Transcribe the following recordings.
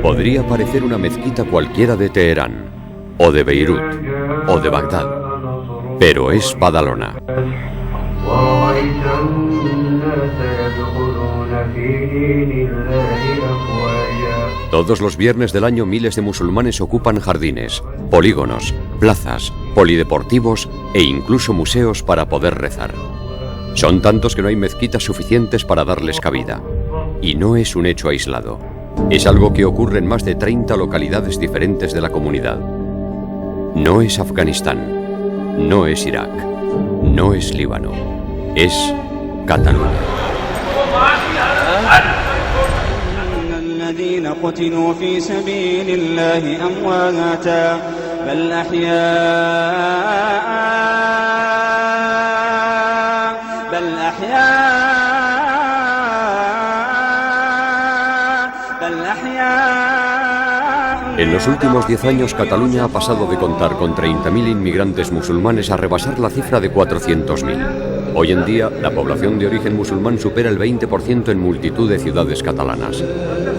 Podría parecer una mezquita cualquiera de Teherán, o de Beirut, o de Bagdad, pero es Badalona. Todos los viernes del año miles de musulmanes ocupan jardines, polígonos, plazas, polideportivos e incluso museos para poder rezar. Son tantos que no hay mezquitas suficientes para darles cabida. Y no es un hecho aislado. Es algo que ocurre en más de 30 localidades diferentes de la comunidad. No es Afganistán, no es Irak, no es Líbano, es Cataluña. الذين قتلوا في سبيل الله أمواتا بل أحياء. En los últimos 10 años, Cataluña ha pasado de contar con 30.000 inmigrantes musulmanes a rebasar la cifra de 400.000. Hoy en día, la población de origen musulmán supera el 20% en multitud de ciudades catalanas.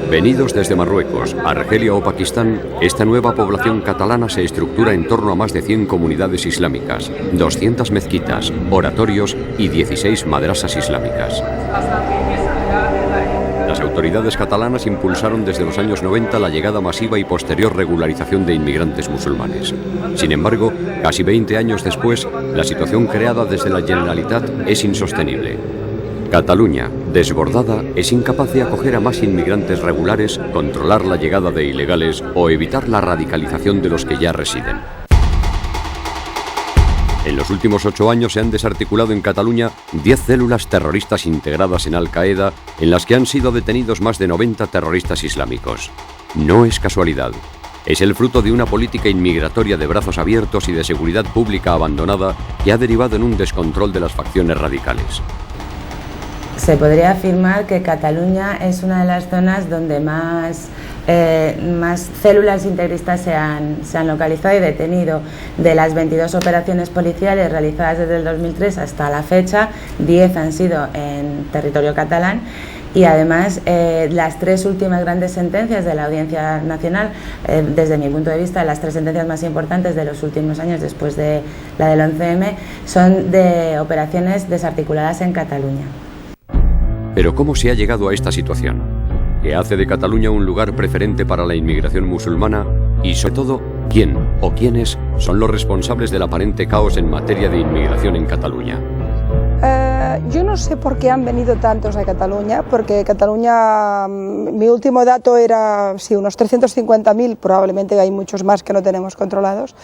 Venidos desde Marruecos, Argelia o Pakistán, esta nueva población catalana se estructura en torno a más de 100 comunidades islámicas, 200 mezquitas, oratorios y 16 madrasas islámicas. Las autoridades catalanas impulsaron desde los años 90 la llegada masiva y posterior regularización de inmigrantes musulmanes. Sin embargo, casi 20 años después, la situación creada desde la Generalitat es insostenible. Cataluña, desbordada, es incapaz de acoger a más inmigrantes regulares, controlar la llegada de ilegales o evitar la radicalización de los que ya residen. En los últimos 8 años se han desarticulado en Cataluña 10 células terroristas integradas en Al-Qaeda, en las que han sido detenidos más de 90 terroristas islámicos. No es casualidad. Es el fruto de una política inmigratoria de brazos abiertos y de seguridad pública abandonada que ha derivado en un descontrol de las facciones radicales. Se podría afirmar que Cataluña es una de las zonas donde más células integristas se han localizado y detenido. De las 22 operaciones policiales realizadas desde el 2003 hasta la fecha, 10 han sido en territorio catalán. Y además, las 3 últimas grandes sentencias de la Audiencia Nacional, desde mi punto de vista, las 3 sentencias más importantes de los últimos años después de la del 11M, son de operaciones desarticuladas en Cataluña. Pero ¿cómo se ha llegado a esta situación? ¿Qué hace de Cataluña un lugar preferente para la inmigración musulmana? Y sobre todo, ¿quién o quiénes son los responsables del aparente caos en materia de inmigración en Cataluña? Yo no sé por qué han venido tantos a Cataluña, porque Cataluña, mi último dato era, sí, unos 350.000, probablemente hay muchos más que no tenemos controlados,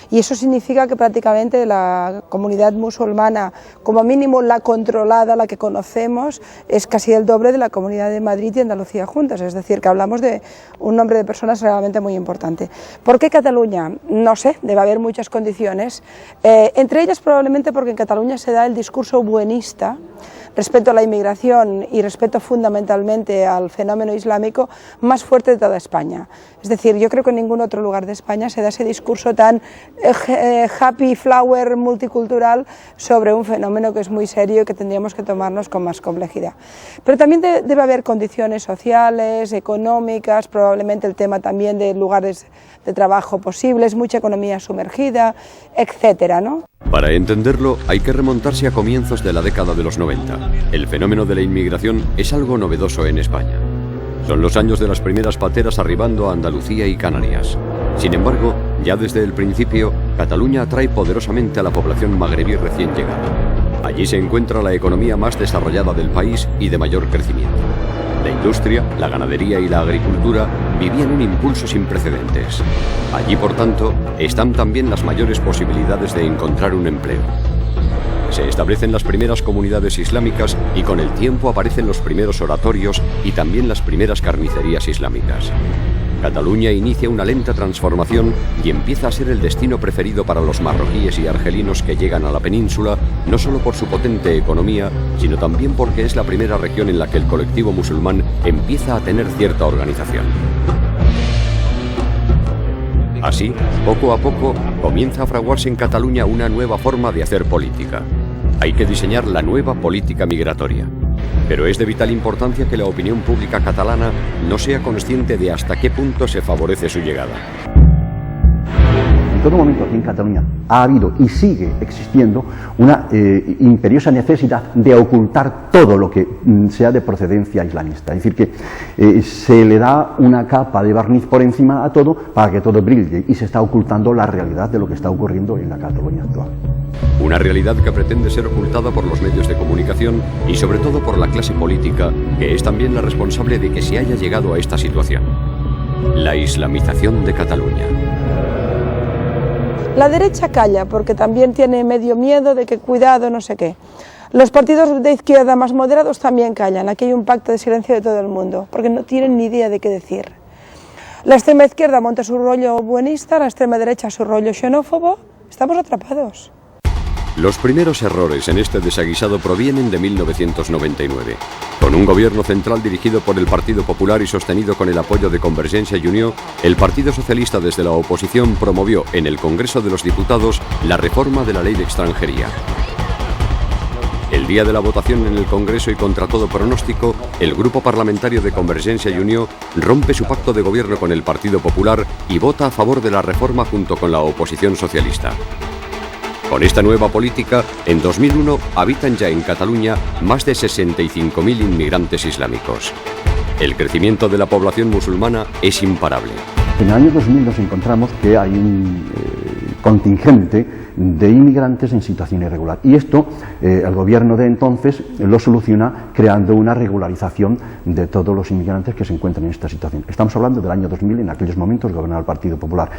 y eso significa que prácticamente la comunidad musulmana, como mínimo la controlada, la que conocemos, es casi el doble de la comunidad de Madrid y Andalucía juntas, es decir, que hablamos de un número de personas realmente muy importante. ¿Por qué Cataluña? No sé, debe haber muchas condiciones, entre ellas probablemente porque en Cataluña se da el discurso buenista respecto a la inmigración y respecto fundamentalmente al fenómeno islámico más fuerte de toda España. Es decir, yo creo que en ningún otro lugar de España se da ese discurso tan happy flower multicultural sobre un fenómeno que es muy serio y que tendríamos que tomarnos con más complejidad. Pero también debe haber condiciones sociales, económicas, probablemente el tema también de lugares de trabajo posibles, mucha economía sumergida, etcétera, ¿no? Para entenderlo, hay que remontarse a comienzos de la década de los 90. El fenómeno de la inmigración es algo novedoso en España. Son los años de las primeras pateras arribando a Andalucía y Canarias. Sin embargo, ya desde el principio, Cataluña atrae poderosamente a la población magrebí recién llegada. Allí se encuentra la economía más desarrollada del país y de mayor crecimiento. La industria, la ganadería y la agricultura vivían un impulso sin precedentes. Allí, por tanto, están también las mayores posibilidades de encontrar un empleo. Se establecen las primeras comunidades islámicas y con el tiempo aparecen los primeros oratorios y también las primeras carnicerías islámicas. Cataluña inicia una lenta transformación y empieza a ser el destino preferido para los marroquíes y argelinos que llegan a la península, no solo por su potente economía, sino también porque es la primera región en la que el colectivo musulmán empieza a tener cierta organización. Así, poco a poco, comienza a fraguarse en Cataluña una nueva forma de hacer política. Hay que diseñar la nueva política migratoria. Pero es de vital importancia que la opinión pública catalana no sea consciente de hasta qué punto se favorece su llegada. En todo momento aquí en Cataluña ha habido y sigue existiendo una imperiosa necesidad de ocultar todo lo que sea de procedencia islamista. Es decir, que se le da una capa de barniz por encima a todo para que todo brille, y se está ocultando la realidad de lo que está ocurriendo en la Cataluña actual. Una realidad que pretende ser ocultada por los medios de comunicación y sobre todo por la clase política, que es también la responsable de que se haya llegado a esta situación. La islamización de Cataluña. La derecha calla porque también tiene medio miedo de que cuidado, no sé qué. Los partidos de izquierda más moderados también callan. Aquí hay un pacto de silencio de todo el mundo, porque no tienen ni idea de qué decir. La extrema izquierda monta su rollo buenista, la extrema derecha su rollo xenófobo. Estamos atrapados. Los primeros errores en este desaguisado provienen de 1999. Con un gobierno central dirigido por el Partido Popular y sostenido con el apoyo de Convergencia y Unió, el Partido Socialista desde la oposición promovió en el Congreso de los Diputados la reforma de la Ley de Extranjería. El día de la votación en el Congreso y contra todo pronóstico, el grupo parlamentario de Convergencia y Unió rompe su pacto de gobierno con el Partido Popular y vota a favor de la reforma junto con la oposición socialista. Con esta nueva política, en 2001 habitan ya en Cataluña más de 65.000 inmigrantes islámicos. El crecimiento de la población musulmana es imparable. En el año 2000 nos encontramos que hay un contingente de inmigrantes en situación irregular, y esto el gobierno de entonces lo soluciona creando una regularización de todos los inmigrantes que se encuentran en esta situación. Estamos hablando del año 2000, en aquellos momentos gobernaba el Partido Popular.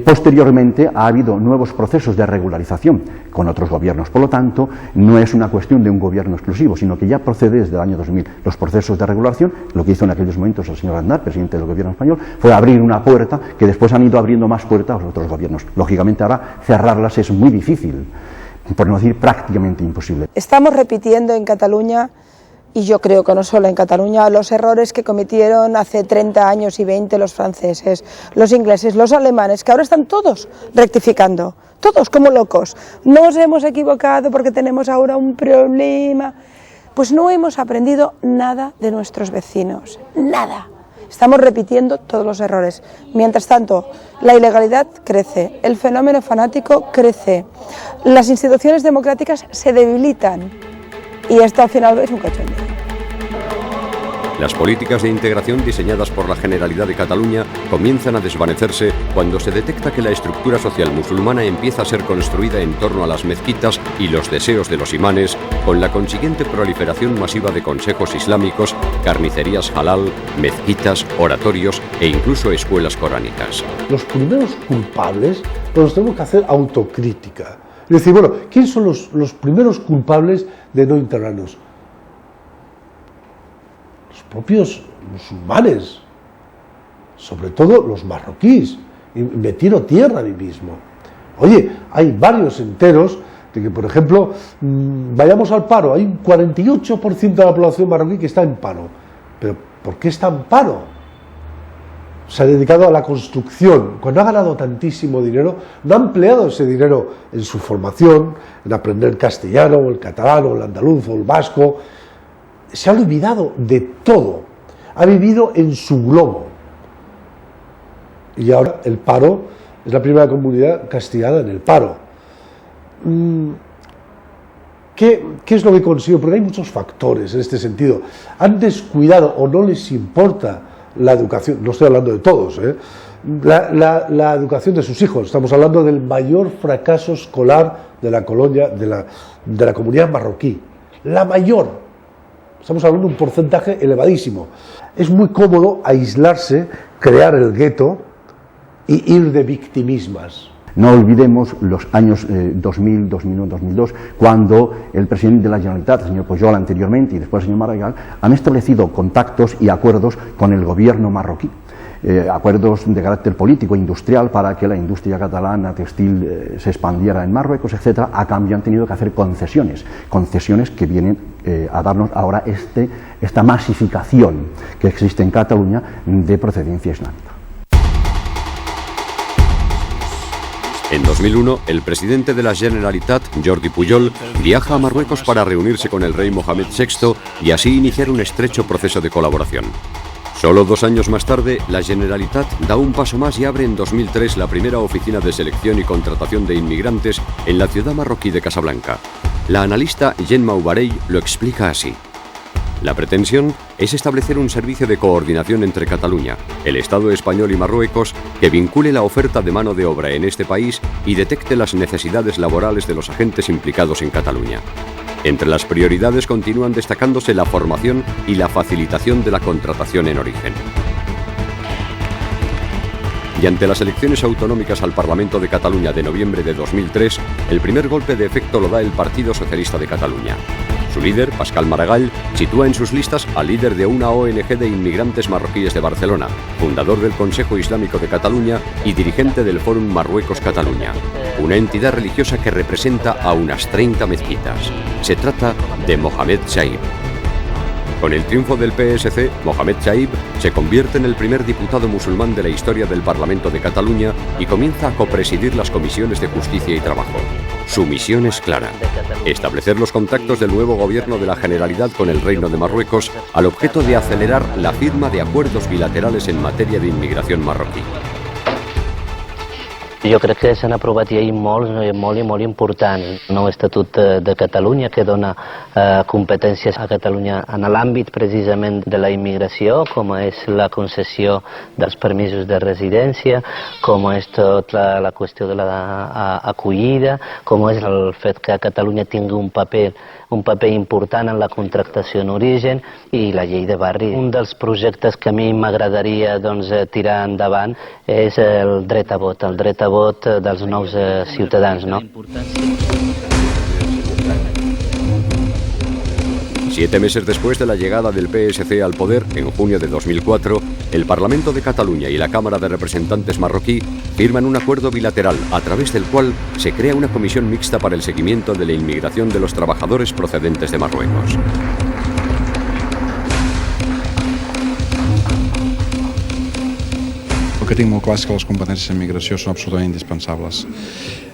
Posteriormente ha habido nuevos procesos de regularización con otros gobiernos, por lo tanto no es una cuestión de un gobierno exclusivo, sino que ya procede desde el año 2000 los procesos de regulación. Lo que hizo en aquellos momentos el señor Aznar, presidente del gobierno español, fue abrir una puerta que después han ido abriendo más puertas a los otros gobiernos. Lógicamente ahora cerrarlas es muy difícil, por no decir prácticamente imposible. Estamos repitiendo en Cataluña, y yo creo que no solo en Cataluña, los errores que cometieron hace 30 años y 20 los franceses, los ingleses, los alemanes, que ahora están todos rectificando, todos como locos. Nos hemos equivocado porque tenemos ahora un problema. Pues no hemos aprendido nada de nuestros vecinos, nada. Estamos repitiendo todos los errores. Mientras tanto, la ilegalidad crece, el fenómeno fanático crece, las instituciones democráticas se debilitan, y esto al final es un cachondeo. Las políticas de integración diseñadas por la Generalidad de Cataluña comienzan a desvanecerse cuando se detecta que la estructura social musulmana empieza a ser construida en torno a las mezquitas y los deseos de los imanes, con la consiguiente proliferación masiva de consejos islámicos, carnicerías halal, mezquitas, oratorios e incluso escuelas coránicas. Los primeros culpables nos tenemos que hacer autocrítica. Es decir, bueno, ¿quiénes son los primeros culpables de no integrarnos? Los propios musulmanes, sobre todo los marroquíes, y me tiro tierra a mí mismo. Oye, hay varios enteros de que, por ejemplo, vayamos al paro, hay un 48% de la población marroquí que está en paro. ¿Pero por qué está en paro? Se ha dedicado a la construcción. Cuando ha ganado tantísimo dinero, no ha empleado ese dinero en su formación, en aprender castellano, o el catalán, o el andaluz, o el vasco. Se ha olvidado de todo. Ha vivido en su globo. Y ahora el paro es la primera comunidad castigada en el paro. ¿Qué es lo que consigo? Porque hay muchos factores en este sentido. Han descuidado o no les importa la educación, no estoy hablando de todos, la educación de sus hijos. Estamos hablando del mayor fracaso escolar de la colonia, de la comunidad marroquí. La mayor. Estamos hablando de un porcentaje elevadísimo. Es muy cómodo aislarse, crear el gueto y ir de victimismas. No olvidemos los años 2000, 2001, 2002, cuando el presidente de la Generalitat, el señor Pujol anteriormente y después el señor Maragall, han establecido contactos y acuerdos con el gobierno marroquí. Acuerdos de carácter político e industrial para que la industria catalana textil se expandiera en Marruecos, etc. A cambio han tenido que hacer concesiones que vienen a darnos ahora esta masificación que existe en Cataluña de procedencia islámica. En 2001, el presidente de la Generalitat, Jordi Pujol, viaja a Marruecos para reunirse con el rey Mohamed VI y así iniciar un estrecho proceso de colaboración. Solo 2 años más tarde, la Generalitat da un paso más y abre en 2003 la primera oficina de selección y contratación de inmigrantes en la ciudad marroquí de Casablanca. La analista Gemma Oubarell lo explica así. La pretensión es establecer un servicio de coordinación entre Cataluña, el Estado español y Marruecos que vincule la oferta de mano de obra en este país y detecte las necesidades laborales de los agentes implicados en Cataluña. Entre las prioridades continúan destacándose la formación y la facilitación de la contratación en origen. Y ante las elecciones autonómicas al Parlamento de Cataluña de noviembre de 2003, el primer golpe de efecto lo da el Partido Socialista de Cataluña. Su líder, Pascal Maragall, sitúa en sus listas al líder de una ONG de inmigrantes marroquíes de Barcelona, fundador del Consejo Islámico de Cataluña y dirigente del Fórum Marruecos-Cataluña, una entidad religiosa que representa a unas 30 mezquitas. Se trata de Mohamed Chaib. Con el triunfo del PSC, Mohamed Chaib se convierte en el primer diputado musulmán de la historia del Parlamento de Cataluña y comienza a copresidir las comisiones de Justicia y Trabajo. Su misión es clara: establecer los contactos del nuevo gobierno de la Generalidad con el Reino de Marruecos al objeto de acelerar la firma de acuerdos bilaterales en materia de inmigración marroquí. Jo crec que s'han aprovat lleis molt importants. El nou Estatut de Catalunya que dona competències a Catalunya en l'àmbit precisament de la immigració, com és la concessió dels permisos de residència, com és tota la qüestió de l'acollida, com és el fet que Catalunya tingui un paper important en la contractació en origen i la llei de barri. Un dels projectes que a mi m'agradaria tirar endavant és el dret a vot, dels nous ciutadans, ¿no? 7 meses después de la llegada del PSC al poder, en junio de 2004, el Parlamento de Cataluña y la Cámara de Representantes marroquí firman un acuerdo bilateral a través del cual se crea una comisión mixta para el seguimiento de la inmigración de los trabajadores procedentes de Marruecos. Lo que tengo muy claro es que las competencias en migración son absolutamente indispensables.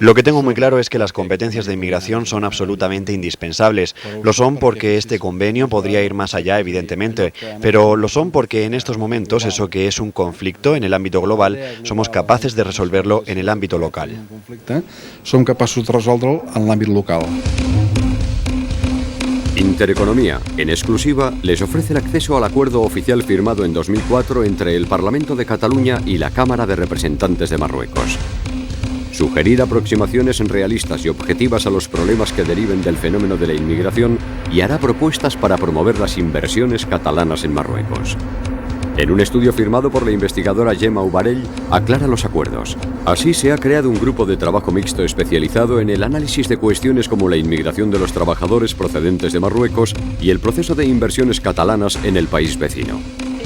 Lo que tengo muy claro es que las competencias de inmigración son absolutamente indispensables. Lo son porque este convenio podría ir más allá, evidentemente, pero lo son porque en estos momentos eso que es un conflicto en el ámbito global, somos capaces de resolverlo en el ámbito local. Som capaços de resoldre'l en l'àmbit local. Intereconomía, en exclusiva, les ofrece el acceso al acuerdo oficial firmado en 2004 entre el Parlamento de Cataluña y la Cámara de Representantes de Marruecos. Sugerir aproximaciones realistas y objetivas a los problemas que deriven del fenómeno de la inmigración y hará propuestas para promover las inversiones catalanas en Marruecos. En un estudio firmado por la investigadora Gemma Oubarell, aclara los acuerdos. Así se ha creado un grupo de trabajo mixto especializado en el análisis de cuestiones como la inmigración de los trabajadores procedentes de Marruecos y el proceso de inversiones catalanas en el país vecino.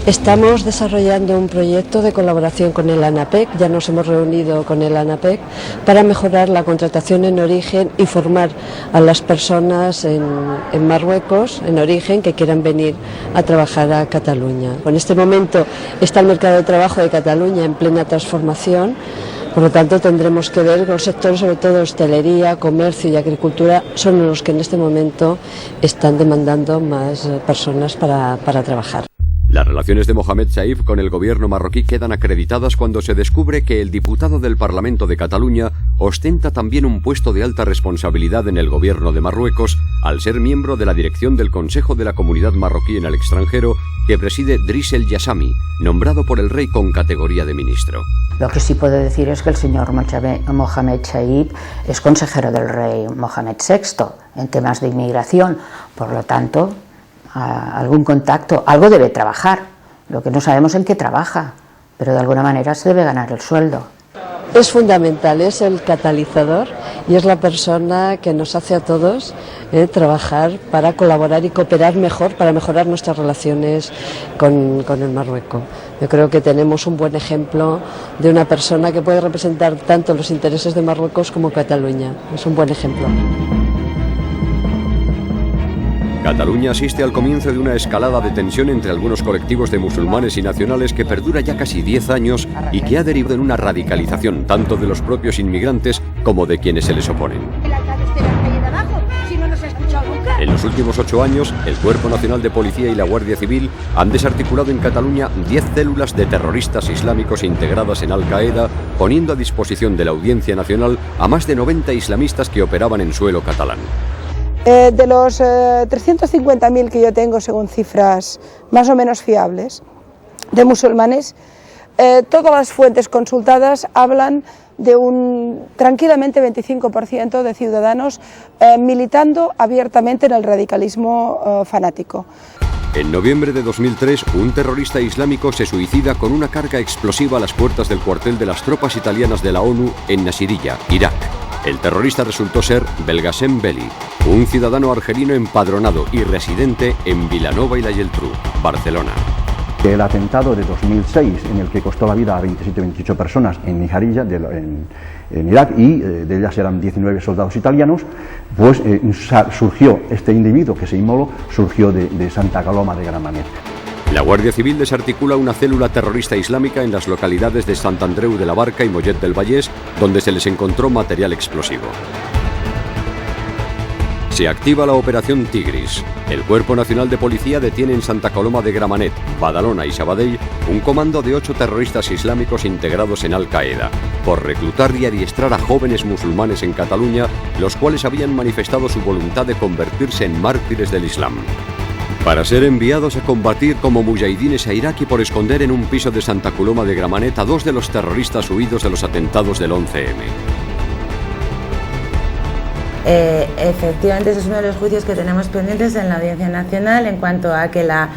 Estamos desarrollando un proyecto de colaboración con el ANAPEC, ya nos hemos reunido con el ANAPEC para mejorar la contratación en origen y formar a las personas en Marruecos, en origen, que quieran venir a trabajar a Cataluña. En este momento está el mercado de trabajo de Cataluña en plena transformación, por lo tanto tendremos que ver los sectores, sobre todo hostelería, comercio y agricultura, son los que en este momento están demandando más personas para trabajar. Las relaciones de Mohamed Chaib con el gobierno marroquí quedan acreditadas cuando se descubre que el diputado del Parlamento de Cataluña ostenta también un puesto de alta responsabilidad en el gobierno de Marruecos al ser miembro de la dirección del Consejo de la Comunidad Marroquí en el extranjero que preside Driss El Yassami, nombrado por el rey con categoría de ministro. Lo que sí puedo decir es que el señor Mohamed Chaib es consejero del rey Mohamed VI en temas de inmigración, por lo tanto, algún contacto, algo debe trabajar, lo que no sabemos en qué trabaja, pero de alguna manera se debe ganar el sueldo. Es fundamental, es el catalizador y es la persona que nos hace a todos trabajar para colaborar y cooperar mejor, para mejorar nuestras relaciones con el Marruecos. Yo creo que tenemos un buen ejemplo de una persona que puede representar tanto los intereses de Marruecos como Cataluña. Es un buen ejemplo. Cataluña asiste al comienzo de una escalada de tensión entre algunos colectivos de musulmanes y nacionales que perdura ya casi 10 años y que ha derivado en una radicalización tanto de los propios inmigrantes como de quienes se les oponen. En los últimos 8 años, el Cuerpo Nacional de Policía y la Guardia Civil han desarticulado en Cataluña 10 células de terroristas islámicos integradas en Al-Qaeda, poniendo a disposición de la Audiencia Nacional a más de 90 islamistas que operaban en suelo catalán. De los 350.000 que yo tengo, según cifras más o menos fiables, de musulmanes, todas las fuentes consultadas hablan de un tranquilamente 25% de ciudadanos militando abiertamente en el radicalismo fanático. En noviembre de 2003, un terrorista islámico se suicida con una carga explosiva a las puertas del cuartel de las tropas italianas de la ONU en Nasiriyah, Irak. El terrorista resultó ser Belgasem Beli, un ciudadano argelino empadronado y residente en Vilanova y la Geltrú, Barcelona. El atentado de 2006, en el que costó la vida a 27-28 personas en Nijariyah, en Irak, y de ellas eran 19 soldados italianos, pues surgió este individuo que se inmoló, surgió de Santa Coloma de Gramenet. La Guardia Civil desarticula una célula terrorista islámica en las localidades de Sant Andreu de la Barca y Mollet del Vallès, donde se les encontró material explosivo. Se activa la Operación Tigris. El Cuerpo Nacional de Policía detiene en Santa Coloma de Gramenet, Badalona y Sabadell un comando de 8 terroristas islámicos integrados en Al-Qaeda, por reclutar y adiestrar a jóvenes musulmanes en Cataluña, los cuales habían manifestado su voluntad de convertirse en mártires del Islam, para ser enviados a combatir como mujahidines a Irak y por esconder en un piso de Santa Coloma de Gramenet a 2 de los terroristas huidos de los atentados del 11M. Efectivamente, ese es uno de los juicios que tenemos pendientes en la Audiencia Nacional en cuanto a que la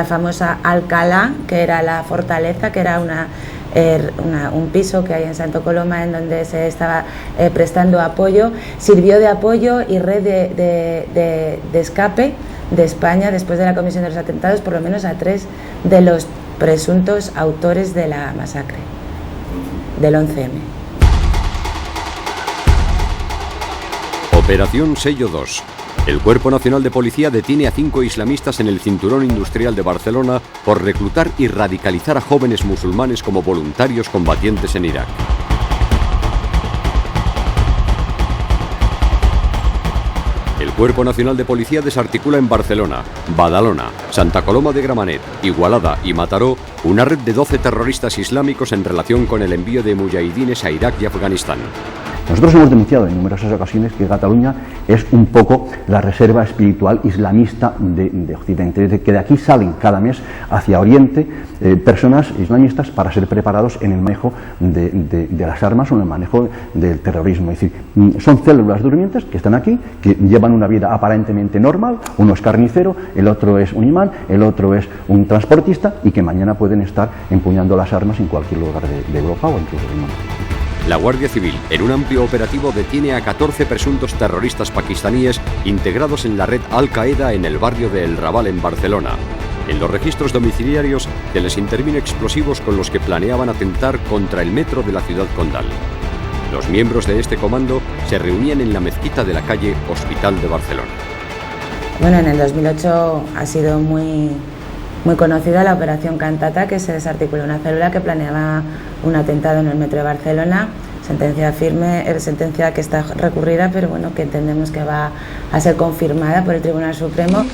famosa Alcalá, que era la fortaleza, que era un piso que hay en Santa Coloma en donde se estaba prestando apoyo, sirvió de apoyo y red de escape de España después de la comisión de los atentados, por lo menos a 3 de los presuntos autores de la masacre del 11M. Operación Sello 2. El Cuerpo Nacional de Policía detiene a 5 islamistas en el cinturón industrial de Barcelona por reclutar y radicalizar a jóvenes musulmanes como voluntarios combatientes en Irak. El Cuerpo Nacional de Policía desarticula en Barcelona, Badalona, Santa Coloma de Gramenet, Igualada y Mataró una red de 12 terroristas islámicos en relación con el envío de mujahidines a Irak y Afganistán. Nosotros hemos denunciado en numerosas ocasiones que Cataluña es un poco la reserva espiritual islamista de Occidente, de que de aquí salen cada mes hacia Oriente personas islamistas para ser preparados en el manejo de las armas o en el manejo del terrorismo. Es decir, son células durmientes que están aquí, que llevan una vida aparentemente normal, uno es carnicero, el otro es un imán, el otro es un transportista y que mañana pueden estar empuñando las armas en cualquier lugar de Europa o incluso del mundo. La Guardia Civil, en un amplio operativo, detiene a 14 presuntos terroristas pakistaníes integrados en la red Al-Qaeda en el barrio de El Raval, en Barcelona. En los registros domiciliarios se les intervino explosivos con los que planeaban atentar contra el metro de la ciudad condal. Los miembros de este comando se reunían en la mezquita de la calle Hospital de Barcelona. Bueno, en el 2008 ha sido muy conocida la Operación Cantata, que se desarticuló una célula que planeaba un atentado en el metro de Barcelona. Sentencia firme, sentencia que está recurrida, pero bueno, que entendemos que va a ser confirmada por el Tribunal Supremo.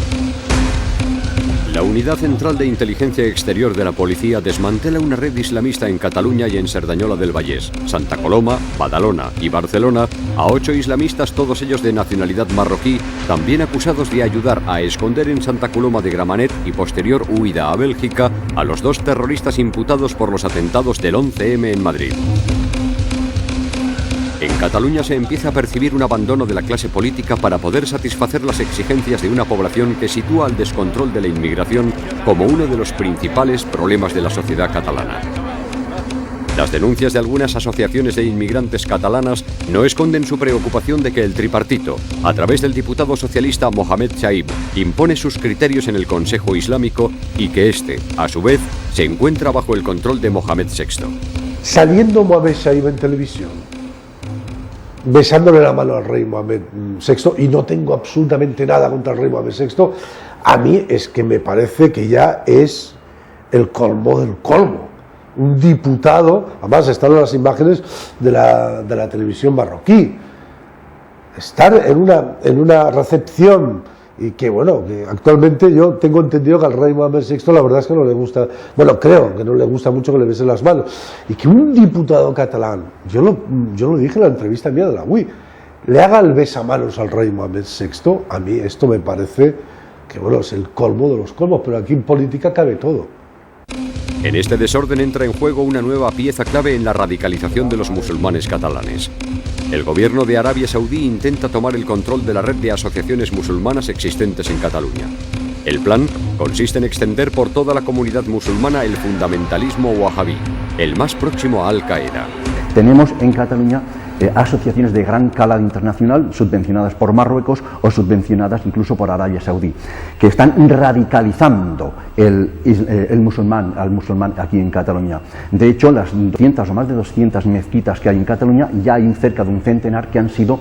La Unidad Central de Inteligencia Exterior de la Policía desmantela una red islamista en Cataluña y en Cerdanyola del Vallès, Santa Coloma, Badalona y Barcelona a 8 islamistas, todos ellos de nacionalidad marroquí, también acusados de ayudar a esconder en Santa Coloma de Gramenet y posterior huida a Bélgica a los 2 terroristas imputados por los atentados del 11M en Madrid. En Cataluña se empieza a percibir un abandono de la clase política para poder satisfacer las exigencias de una población que sitúa al descontrol de la inmigración como uno de los principales problemas de la sociedad catalana. Las denuncias de algunas asociaciones de inmigrantes catalanas no esconden su preocupación de que el tripartito, a través del diputado socialista Mohamed Chaib, impone sus criterios en el Consejo Islámico y que este, a su vez, se encuentra bajo el control de Mohamed VI. Saliendo Mohamed Chaib en televisión, besándole la mano al rey Mohamed VI, y no tengo absolutamente nada contra el rey Mohamed VI, a mí es que me parece que ya es el colmo del colmo. Un diputado, además están las imágenes de la televisión marroquí, estar en una recepción, y que bueno, que actualmente yo tengo entendido que al rey Mohamed VI la verdad es que no le gusta, bueno, creo que no le gusta mucho que le besen las manos, y que un diputado catalán, yo lo dije en la entrevista mía de la UI, le haga el besamanos al rey Mohamed VI, a mí esto me parece que bueno, es el colmo de los colmos, pero aquí en política cabe todo. En este desorden entra en juego una nueva pieza clave en la radicalización de los musulmanes catalanes. El gobierno de Arabia Saudí intenta tomar el control de la red de asociaciones musulmanas existentes en Cataluña. El plan consiste en extender por toda la comunidad musulmana el fundamentalismo wahabí, el más próximo a Al-Qaeda. Tenemos en Cataluña asociaciones de gran calado internacional, subvencionadas por Marruecos o subvencionadas incluso por Arabia Saudí, que están radicalizando al musulmán aquí en Cataluña. De hecho, las 200 o más de 200 mezquitas que hay en Cataluña, ya hay cerca de un centenar que han sido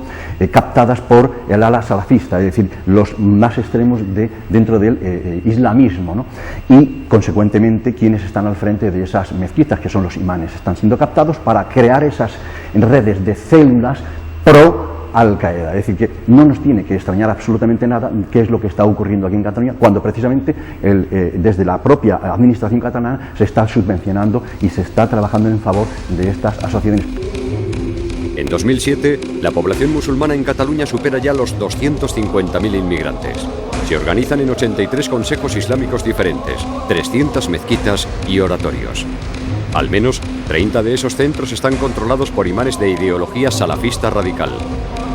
captadas por el ala salafista, es decir, los más extremos dentro del islamismo, ¿no? Y, consecuentemente, quienes están al frente de esas mezquitas, que son los imanes, están siendo captados para crear esas redes de células pro Al-Qaeda. Es decir, que no nos tiene que extrañar absolutamente nada qué es lo que está ocurriendo aquí en Cataluña, cuando precisamente desde la propia administración catalana se está subvencionando y se está trabajando en favor de estas asociaciones. En 2007, la población musulmana en Cataluña supera ya los 250.000 inmigrantes. Se organizan en 83 consejos islámicos diferentes, 300 mezquitas y oratorios. Al menos 30 de esos centros están controlados por imanes de ideología salafista radical.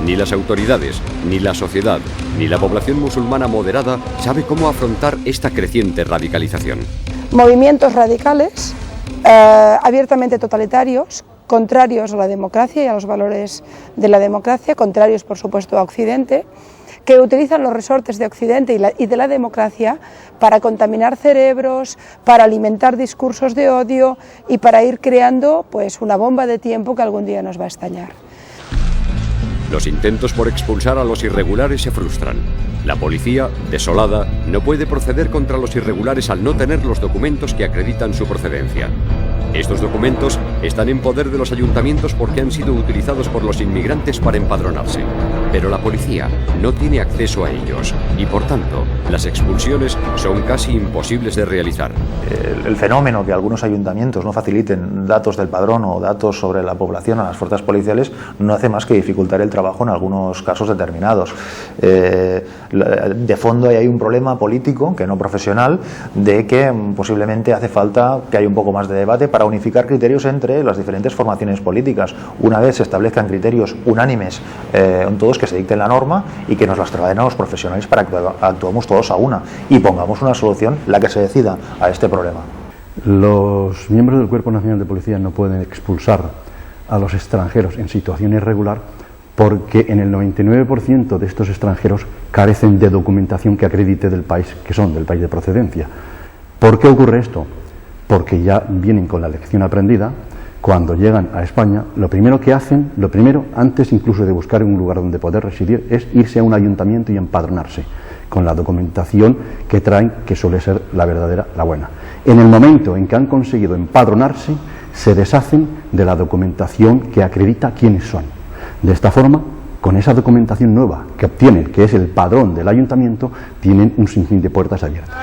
Ni las autoridades, ni la sociedad, ni la población musulmana moderada sabe cómo afrontar esta creciente radicalización. Movimientos radicales, abiertamente totalitarios, contrarios a la democracia y a los valores de la democracia, contrarios por supuesto a Occidente, que utilizan los resortes de Occidente y de la democracia para contaminar cerebros, para alimentar discursos de odio y para ir creando pues una bomba de tiempo que algún día nos va a estallar. Los intentos por expulsar a los irregulares se frustran. La policía, desolada, no puede proceder contra los irregulares al no tener los documentos que acreditan su procedencia. Estos documentos están en poder de los ayuntamientos porque han sido utilizados por los inmigrantes para empadronarse. Pero la policía no tiene acceso a ellos y, por tanto, las expulsiones son casi imposibles de realizar. El fenómeno que algunos ayuntamientos no faciliten datos del padrón o datos sobre la población a las fuerzas policiales no hace más que dificultar el trabajo en algunos casos determinados. De fondo hay un problema político, que no profesional, de que posiblemente hace falta que haya un poco más de debate para unificar criterios entre las diferentes formaciones políticas. Una vez se establezcan criterios unánimes en todos, que se dicte la norma y que nos las traen a los profesionales para que actuemos todos a una y pongamos una solución, la que se decida, a este problema. Los miembros del Cuerpo Nacional de Policía no pueden expulsar a los extranjeros en situación irregular porque en el 99% de estos extranjeros carecen de documentación que acredite del país, que son del país de procedencia. ¿Por qué ocurre esto? Porque ya vienen con la lección aprendida. Cuando llegan a España, lo primero que hacen, antes incluso de buscar un lugar donde poder residir, es irse a un ayuntamiento y empadronarse, con la documentación que traen, que suele ser la verdadera, la buena. En el momento en que han conseguido empadronarse, se deshacen de la documentación que acredita quiénes son. De esta forma, con esa documentación nueva que obtienen, que es el padrón del ayuntamiento, tienen un sinfín de puertas abiertas.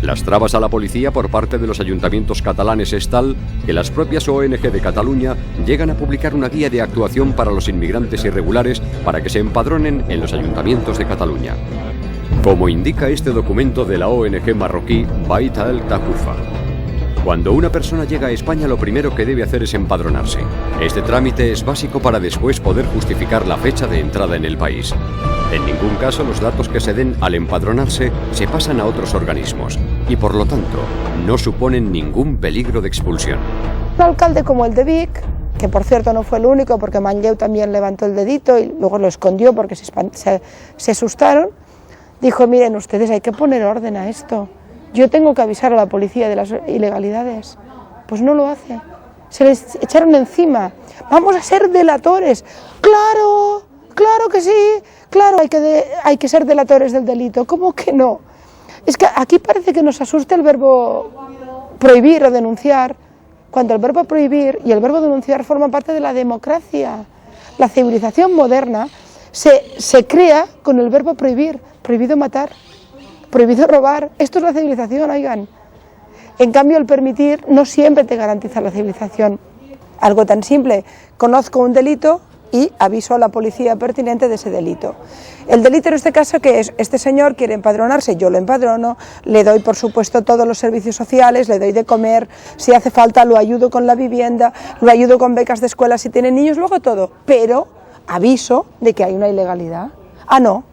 Las trabas a la policía por parte de los ayuntamientos catalanes es tal que las propias ONG de Cataluña llegan a publicar una guía de actuación para los inmigrantes irregulares para que se empadronen en los ayuntamientos de Cataluña. Como indica este documento de la ONG marroquí Bait al-Takufa. Cuando una persona llega a España, lo primero que debe hacer es empadronarse. Este trámite es básico para después poder justificar la fecha de entrada en el país. En ningún caso los datos que se den al empadronarse se pasan a otros organismos y por lo tanto no suponen ningún peligro de expulsión. Un alcalde como el de Vic, que por cierto no fue el único porque Manlleu también levantó el dedito y luego lo escondió porque se asustaron, dijo, miren ustedes, hay que poner orden a esto. Yo tengo que avisar a la policía de las ilegalidades. Pues no lo hace. Se les echaron encima. Vamos a ser delatores. ¡Claro! ¡Claro que sí! Claro, hay que ser delatores del delito. ¿Cómo que no? Es que aquí parece que nos asusta el verbo prohibir o denunciar, cuando el verbo prohibir y el verbo denunciar forman parte de la democracia. La civilización moderna se crea con el verbo prohibir. Prohibido matar. Prohibido robar, esto es la civilización, oigan. En cambio, el permitir no siempre te garantiza la civilización. Algo tan simple, conozco un delito y aviso a la policía pertinente de ese delito. El delito en este caso, que es, este señor quiere empadronarse, yo lo empadrono, le doy por supuesto todos los servicios sociales, le doy de comer, si hace falta lo ayudo con la vivienda, lo ayudo con becas de escuela si tiene niños, luego todo, pero aviso de que hay una ilegalidad. Ah, no.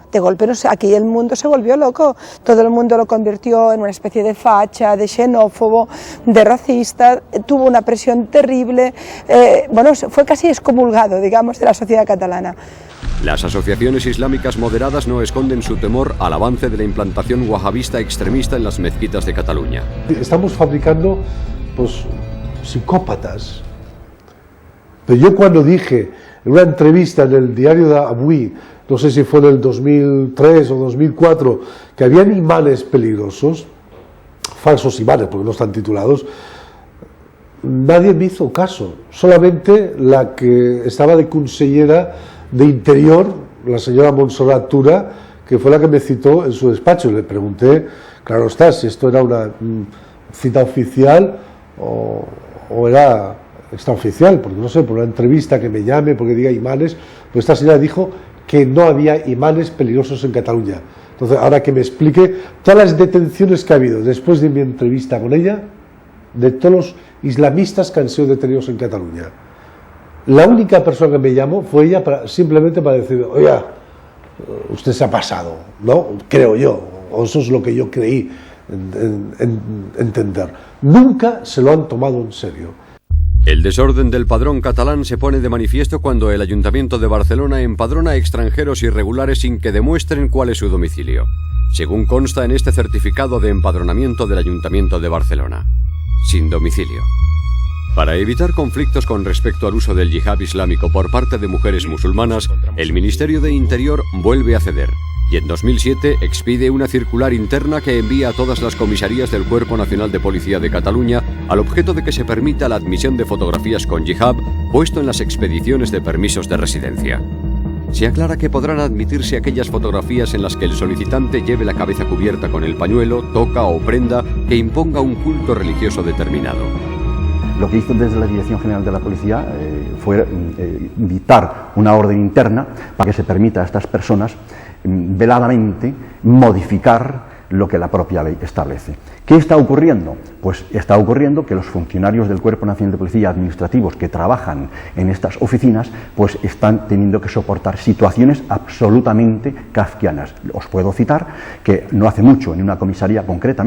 De golpe, no sé, aquí el mundo se volvió loco, todo el mundo lo convirtió en una especie de facha, de xenófobo, de racista, tuvo una presión terrible, bueno, fue casi excomulgado, digamos, de la sociedad catalana. Las asociaciones islámicas moderadas no esconden su temor al avance de la implantación wahabista extremista en las mezquitas de Cataluña. Estamos fabricando, pues, psicópatas. Pero yo cuando dije en una entrevista en el diario de Avui, no sé si fue en el 2003 o 2004, que habían imanes peligrosos, falsos imanes, porque no están titulados, nadie me hizo caso. Solamente la que estaba de consellera de Interior, la señora Montserrat Tura, que fue la que me citó en su despacho. Le pregunté, claro está, si esto era una cita oficial o era extraoficial, porque no sé, por una entrevista que me llame, porque diga imanes, pues esta señora dijo que no había imanes peligrosos en Cataluña. Entonces, ahora que me explique todas las detenciones que ha habido después de mi entrevista con ella, de todos los islamistas que han sido detenidos en Cataluña. La única persona que me llamó fue ella simplemente para decir, oiga, usted se ha pasado, ¿no? Creo yo, o eso es lo que yo creí entender. Nunca se lo han tomado en serio. El desorden del padrón catalán se pone de manifiesto cuando el Ayuntamiento de Barcelona empadrona a extranjeros irregulares sin que demuestren cuál es su domicilio, según consta en este certificado de empadronamiento del Ayuntamiento de Barcelona. Sin domicilio. Para evitar conflictos con respecto al uso del yihad islámico por parte de mujeres musulmanas, el Ministerio de Interior vuelve a ceder y en 2007 expide una circular interna que envía a todas las comisarías del Cuerpo Nacional de Policía de Cataluña al objeto de que se permita la admisión de fotografías con yihad puesto en las expediciones de permisos de residencia. Se aclara que podrán admitirse aquellas fotografías en las que el solicitante lleve la cabeza cubierta con el pañuelo, toca o prenda que imponga un culto religioso determinado. Lo que hizo desde la Dirección General de la Policía fue dictar una orden interna para que se permita a estas personas veladamente modificar lo que la propia ley establece. ¿Qué está ocurriendo? Pues está ocurriendo que los funcionarios del Cuerpo Nacional de Policía administrativos que trabajan en estas oficinas pues están teniendo que soportar situaciones absolutamente kafkianas. Os puedo citar que no hace mucho en una comisaría concreta